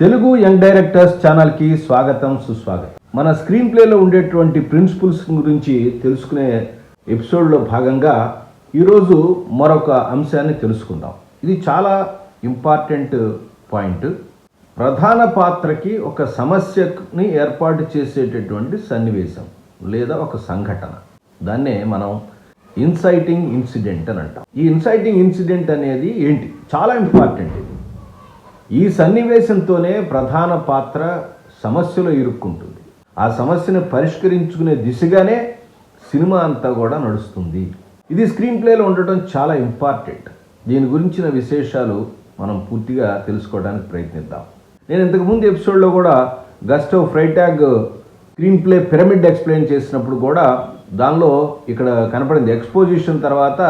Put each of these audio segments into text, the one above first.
Telugu young directors ఛానల్కి స్వాగతం సుస్వాగతం. మన స్క్రీన్ ప్లేలో ఉండేటువంటి ప్రిన్సిపల్స్ గురించి తెలుసుకునే ఎపిసోడ్లో భాగంగా ఈరోజు మరొక అంశాన్ని తెలుసుకుందాం. ఇది చాలా ఇంపార్టెంట్ పాయింట్. ప్రధాన పాత్రకి ఒక సమస్యని ఏర్పాటు చేసేటటువంటి సన్నివేశం లేదా ఒక సంఘటన, దాన్నే మనం ఇన్సైటింగ్ ఇన్సిడెంట్ అని అంటాం. ఈ ఇన్సైటింగ్ ఇన్సిడెంట్ అనేది ఏంటి? చాలా ఇంపార్టెంట్. ఈ సన్నివేశంతోనే ప్రధాన పాత్ర సమస్యలో ఇరుక్కుంటుంది. ఆ సమస్యను పరిష్కరించుకునే దిశగానే సినిమా అంతా కూడా నడుస్తుంది. ఇది స్క్రీన్ ప్లేలో ఉండటం చాలా ఇంపార్టెంట్. దీని గురించిన విశేషాలు మనం పూర్తిగా తెలుసుకోవడానికి ప్రయత్నిద్దాం. నేను ఇంతకుముందు ఎపిసోడ్లో కూడా గస్టవ్ ఫ్రైటాగ్ స్క్రీన్ ప్లే పిరమిడ్ ఎక్స్ప్లెయిన్ చేసినప్పుడు కూడా దానిలో ఇక్కడ కనపడింది ఎక్స్పోజిషన్ తర్వాత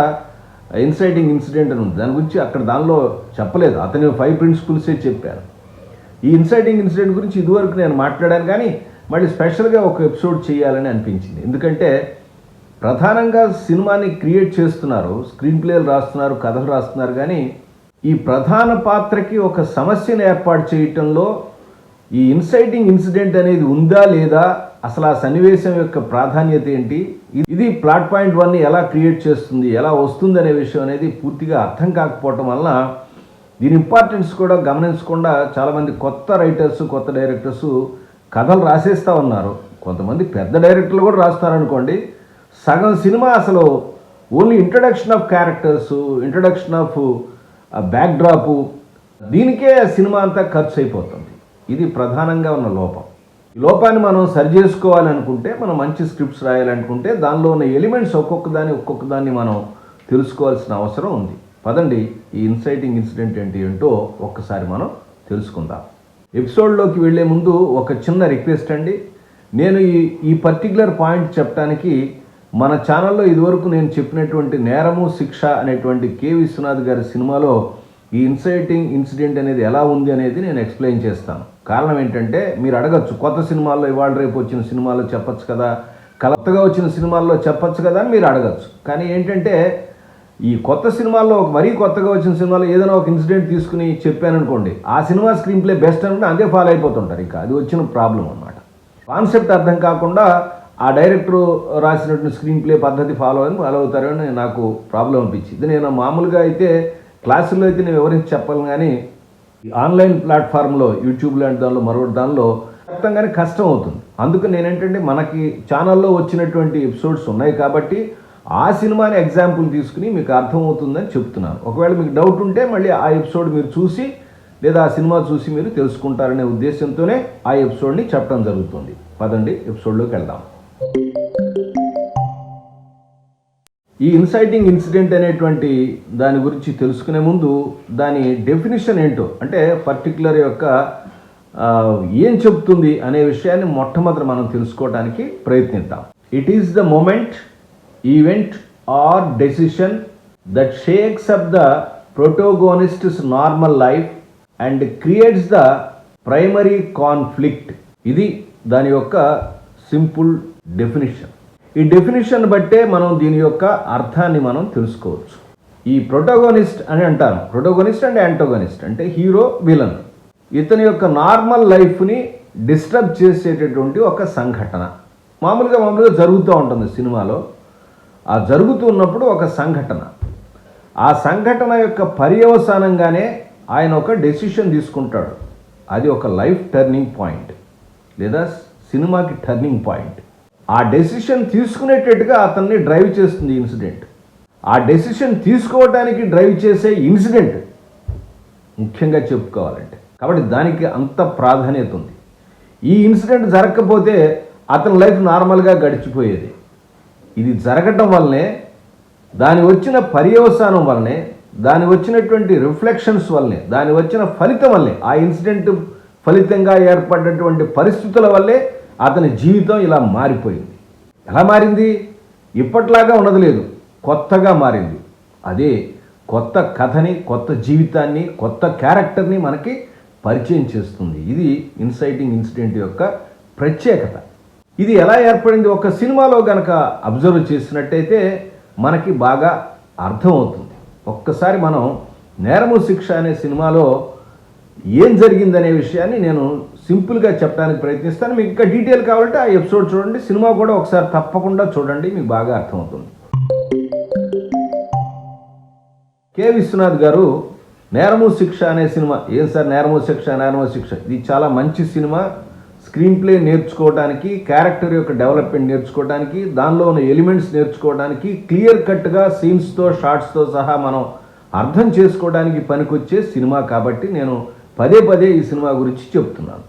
ఇన్సైటింగ్ ఇన్సిడెంట్ అని ఉంది. దాని గురించి అక్కడ దానిలో చెప్పలేదు, అతని 5 ప్రిన్సిపల్సే చెప్పారు. ఈ ఇన్సైటింగ్ ఇన్సిడెంట్ గురించి ఇదివరకు నేను మాట్లాడాను, కానీ మళ్ళీ స్పెషల్గా ఒక ఎపిసోడ్ చేయాలని అనిపించింది. ఎందుకంటే ప్రధానంగా సినిమాని క్రియేట్ చేస్తున్నారు, స్క్రీన్ ప్లేలు రాస్తున్నారు, కథలు రాస్తున్నారు, కానీ ఈ ప్రధాన పాత్రకి ఒక సమస్యను ఏర్పాటు చేయటంలో ఈ ఇన్సైటింగ్ ఇన్సిడెంట్ అనేది ఉందా లేదా, అసలు ఆ సన్నివేశం యొక్క ప్రాధాన్యత ఏంటి, ఇది ప్లాట్ పాయింట్ 1ని ఎలా క్రియేట్ చేస్తుంది, ఎలా వస్తుంది అనే విషయం అనేది పూర్తిగా అర్థం కాకపోవటం వలన దీని ఇంపార్టెన్స్ కూడా గమనించకుండా చాలామంది కొత్త రైటర్స్, కొత్త డైరెక్టర్స్ కథలు రాసేస్తూ ఉన్నారు. కొంతమంది పెద్ద డైరెక్టర్లు కూడా రాస్తున్నారనుకోండి. సగం సినిమా అసలు only introduction of characters, introduction of backdrop, దీనికే సినిమా అంతా ఖర్చు అయిపోతుంది. ఇది ప్రధానంగా ఉన్న లోపం. ఈ లోపాన్ని మనం సరి చేసుకోవాలనుకుంటే, మనం మంచి స్క్రిప్ట్స్ రాయాలనుకుంటే దానిలో ఉన్న ఎలిమెంట్స్ ఒక్కొక్క దాన్ని మనం తెలుసుకోవాల్సిన అవసరం ఉంది. పదండి, ఈ ఇన్సైటింగ్ ఇన్సిడెంట్ ఏంటో ఒక్కసారి మనం తెలుసుకుందాం. ఎపిసోడ్లోకి వెళ్ళే ముందు ఒక చిన్న రిక్వెస్ట్ అండి. నేను ఈ పర్టికులర్ పాయింట్ చెప్పడానికి మన ఛానల్లో ఇదివరకు నేను చెప్పినటువంటి నేరము శిక్ష అనేటువంటి కె విశ్వనాథ్ గారి సినిమాలో ఈ ఇన్సైటింగ్ ఇన్సిడెంట్ అనేది ఎలా ఉంది అనేది నేను ఎక్స్ప్లెయిన్ చేస్తాను. కారణం ఏంటంటే మీరు అడగచ్చు, కొత్త సినిమాల్లో ఇవాళ రేపు వచ్చిన సినిమాల్లో చెప్పచ్చు కదా, కొత్తగా వచ్చిన సినిమాల్లో చెప్పచ్చు కదా అని మీరు అడగచ్చు. కానీ ఏంటంటే ఈ కొత్త సినిమాల్లో మరీ కొత్తగా వచ్చిన సినిమాలో ఏదైనా ఒక ఇన్సిడెంట్ తీసుకుని చెప్పాననుకోండి, ఆ సినిమా స్క్రీన్ ప్లే బెస్ట్ అనుకుంటే అదే ఫాలో అయిపోతుంటారు. ఇంకా అది వచ్చిన ప్రాబ్లం అన్నమాట. కాన్సెప్ట్ అర్థం కాకుండా ఆ డైరెక్టర్ రాసినటువంటి స్క్రీన్ ప్లే పద్ధతి ఫాలో అవుతారని నాకు ప్రాబ్లం అనిపించింది. నేను మామూలుగా అయితే క్లాసుల్లో అయితే నేను వివరించి చెప్పాలి, కానీ ఆన్లైన్ ప్లాట్ఫామ్లో యూట్యూబ్ లాంటి దానిలో మరొకటి దానిలో చెప్తాం కష్టం అవుతుంది. అందుకు నేనేంటంటే మనకి ఛానల్లో వచ్చినటువంటి ఎపిసోడ్స్ ఉన్నాయి కాబట్టి ఆ సినిమాని ఎగ్జాంపుల్ తీసుకుని మీకు అర్థమవుతుందని చెప్తున్నాను. ఒకవేళ మీకు డౌట్ ఉంటే మళ్ళీ ఆ ఎపిసోడ్ మీరు చూసి లేదా ఆ సినిమా చూసి మీరు తెలుసుకుంటారనే ఉద్దేశంతోనే ఆ ఎపిసోడ్ని చెప్పడం జరుగుతుంది. పదండి ఎపిసోడ్లోకి వెళ్దాం. ఈ ఇన్సైటింగ్ ఇన్సిడెంట్ అనేటువంటి దాని గురించి తెలుసుకునే ముందు దాని డెఫినిషన్ ఏంటో, అంటే పర్టికులర్ యొక్క ఏం చెప్తుంది అనే విషయాన్ని మొట్టమొదటి మనం తెలుసుకోవడానికి ప్రయత్నిద్దాం. It is the moment, event or decision that shakes up the protagonist's normal life and creates the primary conflict. ఇది దాని యొక్క సింపుల్ డెఫినిషన్. ఈ డెఫినిషన్ బట్టే మనం దీని యొక్క అర్థాన్ని మనం తెలుసుకోవచ్చు. ఈ ప్రొటోగోనిస్ట్ అని అంటారు. ప్రొటోగోనిస్ట్ అండ్ యాంటోగోనిస్ట్ అంటే హీరో, విలన్. ఇతని యొక్క నార్మల్ లైఫ్ని డిస్టర్బ్ చేసేటటువంటి ఒక సంఘటన మామూలుగా జరుగుతూ ఉంటుంది సినిమాలో. ఆ జరుగుతూ ఉన్నప్పుడు ఒక సంఘటన, ఆ సంఘటన యొక్క పర్యవసానంగానే ఆయన ఒక డెసిషన్ తీసుకుంటాడు. అది ఒక లైఫ్ టర్నింగ్ పాయింట్ లేదా సినిమాకి టర్నింగ్ పాయింట్. ఆ డెసిషన్ తీసుకునేటట్టుగా అతన్ని డ్రైవ్ చేస్తుంది ఇన్సిడెంట్. ఆ డెసిషన్ తీసుకోవడానికి డ్రైవ్ చేసే ఇన్సిడెంట్ ముఖ్యంగా చెప్పుకోవాలంటే, కాబట్టి దానికి అంత ప్రాధాన్యత ఉంది. ఈ ఇన్సిడెంట్ జరగకపోతే అతని లైఫ్ నార్మల్గా గడిచిపోయేది. ఇది జరగటం వల్లనే, దాని వచ్చిన పర్యవసానం వల్లనే, దాని వచ్చినటువంటి రిఫ్లెక్షన్స్ వల్లనే, దాని వచ్చిన ఫలితం వల్లే, ఆ ఇన్సిడెంట్ ఫలితంగా ఏర్పడినటువంటి పరిస్థితుల వల్లే అతని జీవితం ఇలా మారిపోయింది. ఎలా మారింది? ఇప్పట్లాగా ఉన్నది లేదు, కొత్తగా మారింది. అదే కొత్త కథని, కొత్త జీవితాన్ని, కొత్త క్యారెక్టర్ని మనకి పరిచయం చేస్తుంది. ఇది ఇన్సైటింగ్ ఇన్సిడెంట్ యొక్క ప్రత్యేకత. ఇది ఎలా ఏర్పడింది ఒక సినిమాలో కనుక అబ్జర్వ్ చేసినట్టయితే మనకి బాగా అర్థమవుతుంది. ఒక్కసారి మనం నేరము శిక్ష అనే సినిమాలో ఏం జరిగిందనే విషయాన్ని నేను సింపుల్గా చెప్పడానికి ప్రయత్నిస్తాను. మీకు ఇంకా డీటెయిల్ కావాలంటే ఆ ఎపిసోడ్ చూడండి. సినిమా కూడా ఒకసారి తప్పకుండా చూడండి, మీకు బాగా అర్థమవుతుంది. కె విశ్వనాథ్ గారు నేరము శిక్ష అనే సినిమా, ఏం సార్ నేరము శిక్ష, ఇది చాలా మంచి సినిమా. స్క్రీన్ ప్లే నేర్చుకోవడానికి, క్యారెక్టర్ యొక్క డెవలప్మెంట్ నేర్చుకోవడానికి, దానిలో ఉన్న ఎలిమెంట్స్ నేర్చుకోవడానికి, క్లియర్ కట్గా సీన్స్తో షార్ట్స్తో సహా మనం అర్థం చేసుకోవడానికి పనికొచ్చే సినిమా. కాబట్టి నేను పదే పదే ఈ సినిమా గురించి చెప్తున్నాను.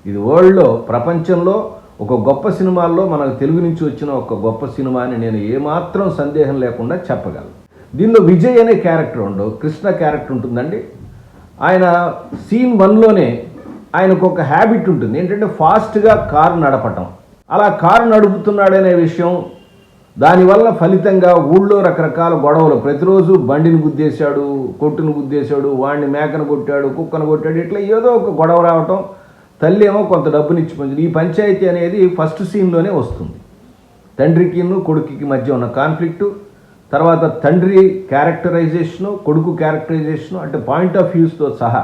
ఇది వరల్డ్లో, ప్రపంచంలో ఒక గొప్ప సినిమాల్లో మనకు తెలుగు నుంచి వచ్చిన ఒక గొప్ప సినిమా అని నేను ఏమాత్రం సందేహం లేకుండా చెప్పగలను. దీనిలో విజయ్ అనే క్యారెక్టర్ ఉండవు, కృష్ణ క్యారెక్టర్ ఉంటుందండి. ఆయన సీన్ 1లోనే ఆయనకు ఒక హ్యాబిట్ ఉంటుంది, ఏంటంటే ఫాస్ట్గా కారు నడపటం. అలా కారు నడుపుతున్నాడనే విషయం, దానివల్ల ఫలితంగా ఊళ్ళో రకరకాల గొడవలు, ప్రతిరోజు బండిని గుద్దేశాడు, కొట్టును గుద్దేశాడు, వాడిని మేకను కొట్టాడు, కుక్కను కొట్టాడు, ఇట్లా ఏదో ఒక గొడవ రావటం. తల్లి ఏమో కొంత డబ్బునిచ్చి పంచింది. ఈ పంచాయతీ అనేది ఫస్ట్ సీన్లోనే వస్తుంది. తండ్రికి కొడుకుకి మధ్య ఉన్న కాన్ఫ్లిక్టు, తర్వాత తండ్రి క్యారెక్టరైజేషను, కొడుకు క్యారెక్టరైజేషను, అంటే పాయింట్ ఆఫ్ వ్యూస్తో సహా,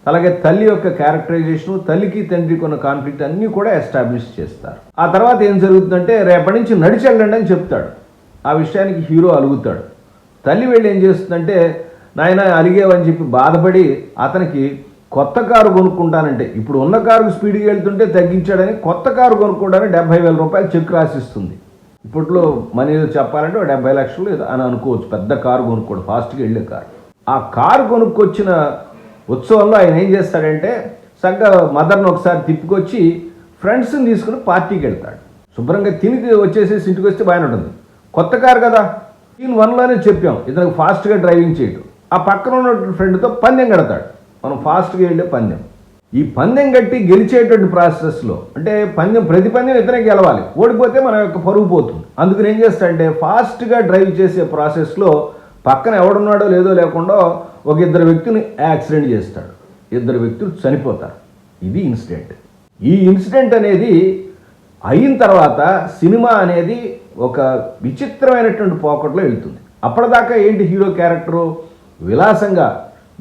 అలాగే తల్లి యొక్క క్యారెక్టరైజేషను, తల్లికి తండ్రికి ఉన్న కాన్ఫ్లిక్ట్ అన్నీ కూడా ఎస్టాబ్లిష్ చేస్తారు. ఆ తర్వాత ఏం జరుగుతుందంటే, రేపటి నుంచి నడిచి వెళ్ళండి అని చెప్తాడు. ఆ విషయానికి హీరో అలుగుతాడు. తల్లి వెళ్ళి ఏం చేస్తుందంటే, నాయన అలిగేవని చెప్పి బాధపడి అతనికి కొత్త కారు కొనుక్కుంటానంటే, ఇప్పుడు ఉన్న కారుకు స్పీడ్గా వెళ్తుంటే తగ్గించాడని కొత్త కారు కొనుక్కోవడానికి 70,000 రూపాయలు చెక్ రాసిస్తుంది. ఇప్పట్లో మనీలో చెప్పాలంటే 70 లక్షలు అని అనుకోవచ్చు. పెద్ద కారు కొనుక్కోడు, ఫాస్ట్గా వెళ్ళే కారు. ఆ కారు కొనుక్కొచ్చిన ఉత్సవంలో ఆయన ఏం చేస్తాడంటే, చక్కగా మదర్ని ఒకసారి తిప్పుకొచ్చి ఫ్రెండ్స్ని తీసుకుని పార్టీకి వెళ్తాడు. శుభ్రంగా తిని వచ్చేసేసి ఇంటికి వస్తే బాగానే ఉంటుంది. కొత్త కారు కదా, సీన్ 1లోనే చెప్పాం ఇతనికి ఫాస్ట్గా డ్రైవింగ్ చేయడం. ఆ పక్కన ఉన్న ఫ్రెండ్తో పందెం కడతాడు, మనం ఫాస్ట్గా వెళ్ళే పందెం. ఈ పందెం కట్టి గెలిచేటువంటి ప్రాసెస్లో, అంటే ప్రతి పందెం ఇతనే గెలవాలి, ఓడిపోతే మన యొక్క పరుగు పోతుంది. అందుకని ఏం చేస్తాడంటే, ఫాస్ట్గా డ్రైవ్ చేసే ప్రాసెస్లో పక్కన ఎవడున్నాడో లేదో లేకుండా ఒక 2 వ్యక్తుని యాక్సిడెంట్ చేస్తాడు. 2 వ్యక్తులు చనిపోతారు. ఇది ఇన్సిడెంట్. ఈ ఇన్సిడెంట్ అనేది అయిన తర్వాత సినిమా అనేది ఒక విచిత్రమైనటువంటి పోకట్లో వెళ్తుంది. అప్పటిదాకా ఏంటి, హీరో క్యారెక్టరు విలాసంగా,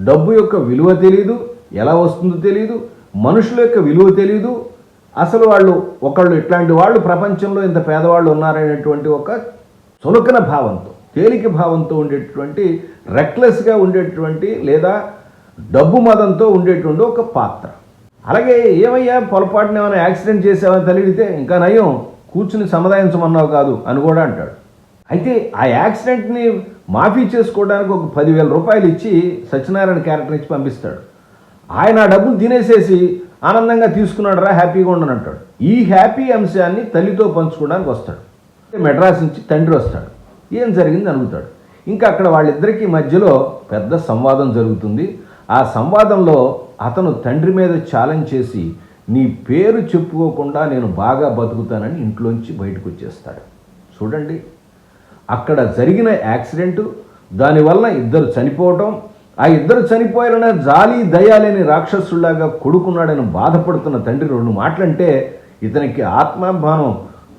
డబ్బు యొక్క విలువ తెలియదు, ఎలా వస్తుందో తెలియదు, మనుషుల యొక్క విలువ తెలియదు. అసలు ఒకళ్ళు ఇట్లాంటి వాళ్ళు ప్రపంచంలో ఇంత పేదవాళ్ళు ఉన్నారనేటువంటి ఒక చులకన భావంతో, తేలిక భావంతో ఉండేటువంటి, రెక్లెస్గా ఉండేటువంటి, లేదా డబ్బు మదంతో ఉండేటువంటి ఒక పాత్ర. అలాగే ఏమయ్యా పొరపాటున ఏమైనా యాక్సిడెంట్ చేసావని తెలియడితే, ఇంకా నయం కూర్చుని సమాధానించమన్నావు కాదు అని కూడా అంటాడు. అయితే ఆ యాక్సిడెంట్ని మాఫీ చేసుకోవడానికి ఒక 10,000 రూపాయలు ఇచ్చి సత్యనారాయణ క్యారెక్టర్ ఇచ్చి పంపిస్తాడు. ఆయన ఆ డబ్బులు తినేసేసి ఆనందంగా తీసుకున్నాడు, రా హ్యాపీగా ఉండని అంటాడు. ఈ హ్యాపీ అంశాన్ని తల్లితో పంచుకోవడానికి వస్తాడు. మెడ్రాస్ నుంచి తండ్రి వస్తాడు. ఏం జరిగింది అడుగుతాడు. ఇంకా అక్కడ వాళ్ళిద్దరికీ మధ్యలో పెద్ద సంవాదం జరుగుతుంది. ఆ సంవాదంలో అతను తండ్రి మీద ఛాలెంజ్ చేసి, నీ పేరు చెప్పుకోకుండా నేను బాగా బతుకుతానని ఇంట్లోంచి బయటకు వచ్చేస్తాడు. చూడండి, అక్కడ జరిగిన యాక్సిడెంటు, దానివల్ల 2 చనిపోవటం, ఆ 2 చనిపోయారన్న జాలి దయాలేని రాక్షసుల్లాగా కొడుకున్నాడని బాధపడుతున్న తండ్రి 2 మాటలంటే ఇతనికి ఆత్మాభిమానం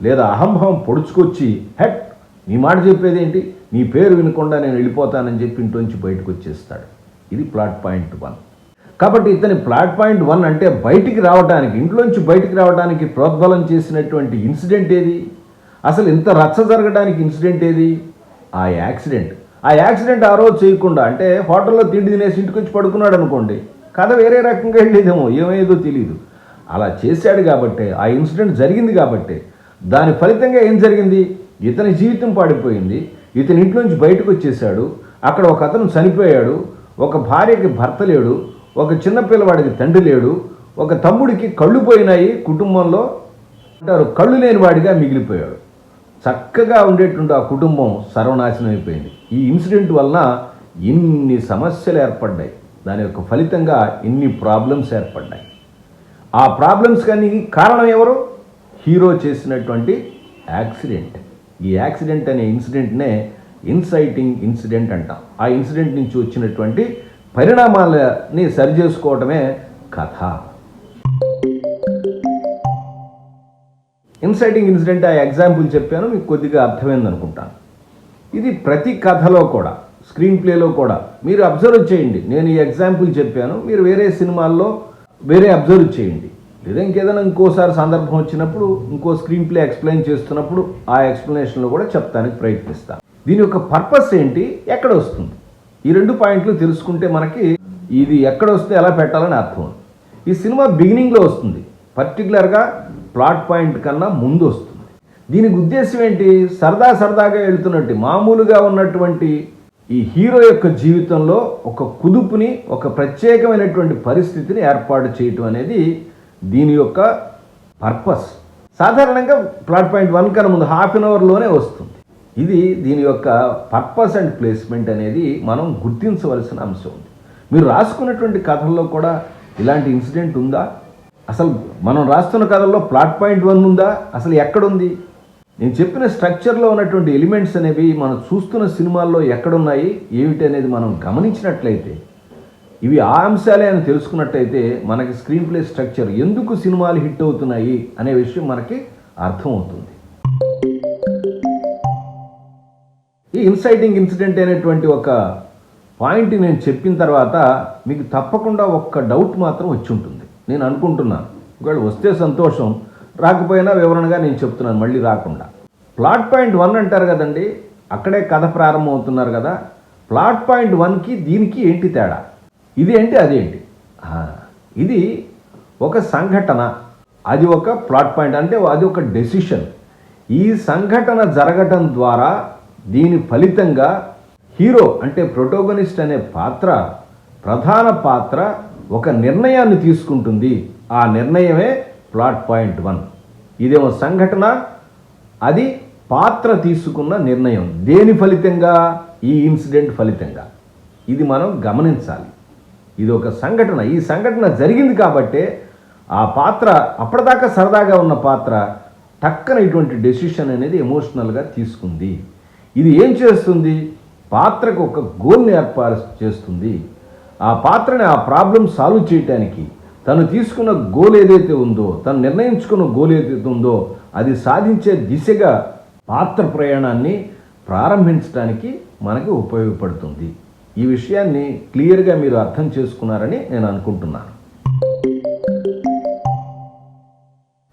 లేదా అహంభావం పొడుచుకొచ్చి, హెట్ నీ మాట చెప్పేది ఏంటి, నీ పేరు వినకుండా నేను వెళ్ళిపోతానని చెప్పి ఇంట్లోంచి బయటకు వచ్చేస్తాడు. ఇది ప్లాట్ పాయింట్ 1. కాబట్టి ఇతని ప్లాట్ పాయింట్ 1 అంటే బయటికి రావడానికి, ఇంట్లోంచి బయటికి రావడానికి ప్రోద్బలం చేసినటువంటి ఇన్సిడెంట్ ఏది, అసలు ఇంత రచ్చ జరగడానికి ఇన్సిడెంట్ ఏది, ఆ యాక్సిడెంట్. ఆ యాక్సిడెంట్ ఆ రోజు చేయకుండా, అంటే హోటల్లో తిండి తినేసి ఇంటికి వచ్చి పడుకున్నాడు అనుకోండి, కథ వేరే రకంగా వెళ్ళేదేమో, ఏమయ్యేదో తెలియదు. అలా చేశాడు కాబట్టి, ఆ ఇన్సిడెంట్ జరిగింది కాబట్టి, దాని ఫలితంగా ఏం జరిగింది, ఇతని జీవితం పాడిపోయింది. ఇతని ఇంట్లోంచి బయటకు వచ్చేసాడు. అక్కడ ఒక అతను చనిపోయాడు, ఒక భార్యకి భర్త లేడు, ఒక చిన్న పిల్లవాడికి తండ్రి లేడు, ఒక తమ్ముడికి కళ్ళు పోయినాయి, కుటుంబంలో అంటారు కళ్ళు లేని వాడిగా మిగిలిపోయాడు. చక్కగా ఉండేటువంటి ఆ కుటుంబం సర్వనాశనం అయిపోయింది. ఈ ఇన్సిడెంట్ వలన ఇన్ని సమస్యలు ఏర్పడ్డాయి, దాని యొక్క ఫలితంగా ఇన్ని ప్రాబ్లమ్స్ ఏర్పడ్డాయి. ఆ ప్రాబ్లమ్స్ కానీ కారణం ఎవరు, హీరో చేసినటువంటి యాక్సిడెంట్. ఈ యాక్సిడెంట్ అనే ఇన్సిడెంట్నే ఇన్సైటింగ్ ఇన్సిడెంట్ అంటాం. ఆ ఇన్సిడెంట్ నుంచి వచ్చినటువంటి పరిణామాలని సరిచేసుకోవటమే కథ. ఇన్సైటింగ్ ఇన్సిడెంట్ ఆ ఎగ్జాంపుల్ చెప్పాను, మీకు కొద్దిగా అర్థమైంది అనుకుంటాను. ఇది ప్రతి కథలో కూడా, స్క్రీన్ ప్లేలో కూడా మీరు అబ్జర్వ్ చేయండి. నేను ఈ ఎగ్జాంపుల్ చెప్పాను, మీరు వేరే సినిమాల్లో వేరే అబ్జర్వ్ చేయండి. లేదా ఇంకేదైనా ఇంకోసారి సందర్భం వచ్చినప్పుడు ఇంకో స్క్రీన్ ప్లే ఎక్స్ప్లెయిన్ చేస్తున్నప్పుడు ఆ ఎక్స్ప్లెనేషన్లో కూడా చెప్తానికి ప్రయత్నిస్తాను. దీని యొక్క పర్పస్ ఏంటి, ఎక్కడ వస్తుంది, ఈ 2 పాయింట్లు తెలుసుకుంటే మనకి ఇది ఎక్కడ వస్తే ఎలా పెట్టాలని అర్థం. ఈ సినిమా బిగినింగ్లో వస్తుంది, పర్టికులర్గా ప్లాట్ పాయింట్ కన్నా ముందు వస్తుంది. దీనికి ఉద్దేశం ఏంటి, సరదాగా వెళుతున్నట్టు మామూలుగా ఉన్నటువంటి ఈ హీరో యొక్క జీవితంలో ఒక కుదుపుని, ఒక ప్రత్యేకమైనటువంటి పరిస్థితిని ఏర్పాటు చేయటం అనేది దీని యొక్క పర్పస్. సాధారణంగా ప్లాట్ పాయింట్ 1 కన్నా ముందు ½ an hourలోనే వస్తుంది. ఇది దీని యొక్క పర్పస్ అండ్ ప్లేస్మెంట్ అనేది మనం గుర్తించవలసిన అంశం ఉంది. మీరు రాసుకున్నటువంటి కథల్లో కూడా ఇలాంటి ఇన్సిడెంట్ ఉందా? అసలు మనం రాస్తున్న కథల్లో ప్లాట్ పాయింట్ 1 ఉందా? అసలు ఎక్కడుంది? నేను చెప్పిన స్ట్రక్చర్లో ఉన్నటువంటి ఎలిమెంట్స్ అనేవి మనం చూస్తున్న సినిమాల్లో ఎక్కడున్నాయి, ఏమిటి అనేది మనం గమనించినట్లయితే, ఇవి ఆ అంశాలే అని తెలుసుకున్నట్టయితే మనకి స్క్రీన్ ప్లే స్ట్రక్చర్, ఎందుకు సినిమాలు హిట్ అవుతున్నాయి అనే విషయం మనకి అర్థమవుతుంది. ఈ ఇన్సైటింగ్ ఇన్సిడెంట్ అనేటువంటి ఒక పాయింట్ నేను చెప్పిన తర్వాత మీకు తప్పకుండా ఒక్క డౌట్ మాత్రం వచ్చి ఉంటుంది నేను అనుకుంటున్నాను. ఒకవేళ వస్తే సంతోషం, రాకపోయినా వివరణగా నేను చెప్తున్నాను మళ్ళీ రాకుండా. ప్లాట్ పాయింట్ 1 అంటారు కదండి, అక్కడే కథ ప్రారంభం అవుతున్నారు కదా. ప్లాట్ పాయింట్ 1కి దీనికి ఏంటి తేడా? ఇది ఏంటి అదేంటి? ఇది ఒక సంఘటన, అది ఒక ప్లాట్ పాయింట్, అంటే అది ఒక డెసిషన్. ఈ సంఘటన జరగటం ద్వారా దీని ఫలితంగా హీరో అంటే ప్రొటోగనిస్ట్ అనే పాత్ర, ప్రధాన పాత్ర ఒక నిర్ణయాన్ని తీసుకుంటుంది. ఆ నిర్ణయమే ప్లాట్ పాయింట్ 1. ఇదేమో సంఘటన, అది పాత్ర తీసుకున్న నిర్ణయం. దేని ఫలితంగా? ఈ ఇన్సిడెంట్ ఫలితంగా. ఇది మనం గమనించాలి. ఇది ఒక సంఘటన, ఈ సంఘటన జరిగింది కాబట్టే ఆ పాత్ర, అప్పటిదాకా సరదాగా ఉన్న పాత్ర టక్కన ఇటువంటి డెసిషన్ అనేది ఎమోషనల్గా తీసుకుంది. ఇది ఏం చేస్తుంది? పాత్రకు ఒక గోల్ని ఏర్పాటు చేస్తుంది. ఆ పాత్రని ఆ ప్రాబ్లం సాల్వ్ చేయటానికి తను తీసుకున్న గోల్ ఏదైతే ఉందో, తను నిర్ణయించుకున్న గోల్ ఏదైతే ఉందో, అది సాధించే దిశగా పాత్ర ప్రయాణాన్ని ప్రారంభించడానికి మనకి ఉపయోగపడుతుంది. ఈ విషయాన్ని క్లియర్గా మీరు అర్థం చేసుకున్నారని నేను అనుకుంటున్నాను.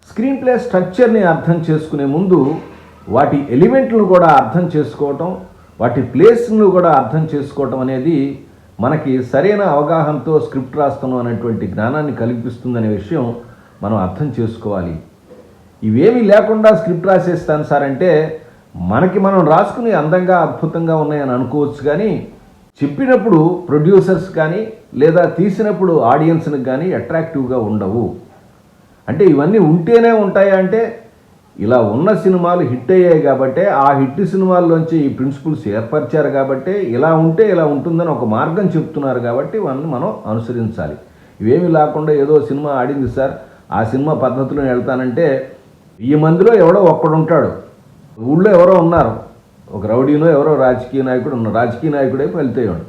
స్క్రీన్ ప్లే స్ట్రక్చర్ని అర్థం చేసుకునే ముందు వాటి ఎలిమెంట్లను కూడా అర్థం చేసుకోవటం, వాటి ప్లేస్ను కూడా అర్థం చేసుకోవటం అనేది మనకి సరైన అవగాహనతో స్క్రిప్ట్ రాస్తున్నాం అనేటువంటి జ్ఞానాన్ని కల్పిస్తుందనే విషయం మనం అర్థం చేసుకోవాలి. ఇవేమీ లేకుండా స్క్రిప్ట్ రాసేస్తాను సార్ అంటే మనకి మనం రాసుకుని అందంగా అద్భుతంగా ఉన్నాయని అనుకోవచ్చు, కానీ చెప్పినప్పుడు ప్రొడ్యూసర్స్ కానీ లేదా తీసినప్పుడు ఆడియన్స్కి కానీ అట్రాక్టివ్గా ఉండవు. అంటే ఇవన్నీ ఉంటేనే ఉంటాయా అంటే, ఇలా ఉన్న సినిమాలు హిట్ అయ్యాయి కాబట్టి, ఆ హిట్ సినిమాల్లోంచి ఈ ప్రిన్సిపల్స్ ఏర్పరిచారు కాబట్టి, ఇలా ఉంటే ఇలా ఉంటుందని ఒక మార్గం చెప్తున్నారు కాబట్టి ఇవన్నీ మనం అనుసరించాలి. ఇవేమీ లేకుండా ఏదో సినిమా ఆడింది సార్, ఆ సినిమా పద్ధతిలో వెళ్తానంటే 1000 మందిలో ఎవడో ఒక్కడుంటాడు. ఊళ్ళో ఎవరో ఉన్నారు, ఒక రౌడీనో ఎవరో రాజకీయ నాయకుడు ఉన్నారు, రాజకీయ నాయకుడే వెళ్తాడు.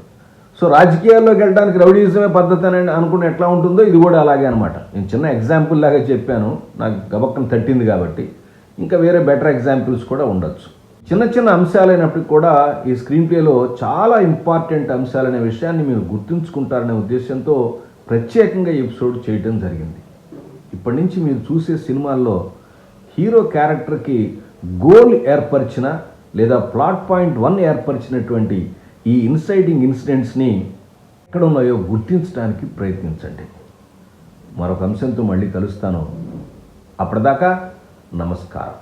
సో రాజకీయాల్లోకి వెళ్ళడానికి రౌడీజమే పద్ధతి అని అనుకుని ఎట్లా ఉంటుందో ఇది కూడా అలాగే అనమాట. నేను చిన్న ఎగ్జాంపుల్ లాగా చెప్పాను, నాకు గబక్కన తట్టింది కాబట్టి. ఇంకా వేరే బెటర్ ఎగ్జాంపుల్స్ కూడా ఉండొచ్చు. చిన్న చిన్న అంశాలైనప్పటికీ కూడా ఈ స్క్రీన్ ప్లేలో చాలా ఇంపార్టెంట్ అంశాలనే విషయాన్ని మీరు గుర్తుంచుకుంటారనే ఉద్దేశంతో ప్రత్యేకంగా ఎపిసోడ్ చేయడం జరిగింది. ఇప్పటి నుంచి మీరు చూసే సినిమాల్లో హీరో క్యారెక్టర్కి గోల్ ఏర్పరిచిన లేదా ప్లాట్ పాయింట్ 1 ఏర్పరిచినటువంటి ఈ ఇన్సైటింగ్ ఇన్సిడెంట్స్ని ఎక్కడ ఉన్నాయో గుర్తించడానికి ప్రయత్నించండి. మరొక అంశంతో మళ్ళీ కలుస్తాను. అప్పటిదాకా నమస్కారం.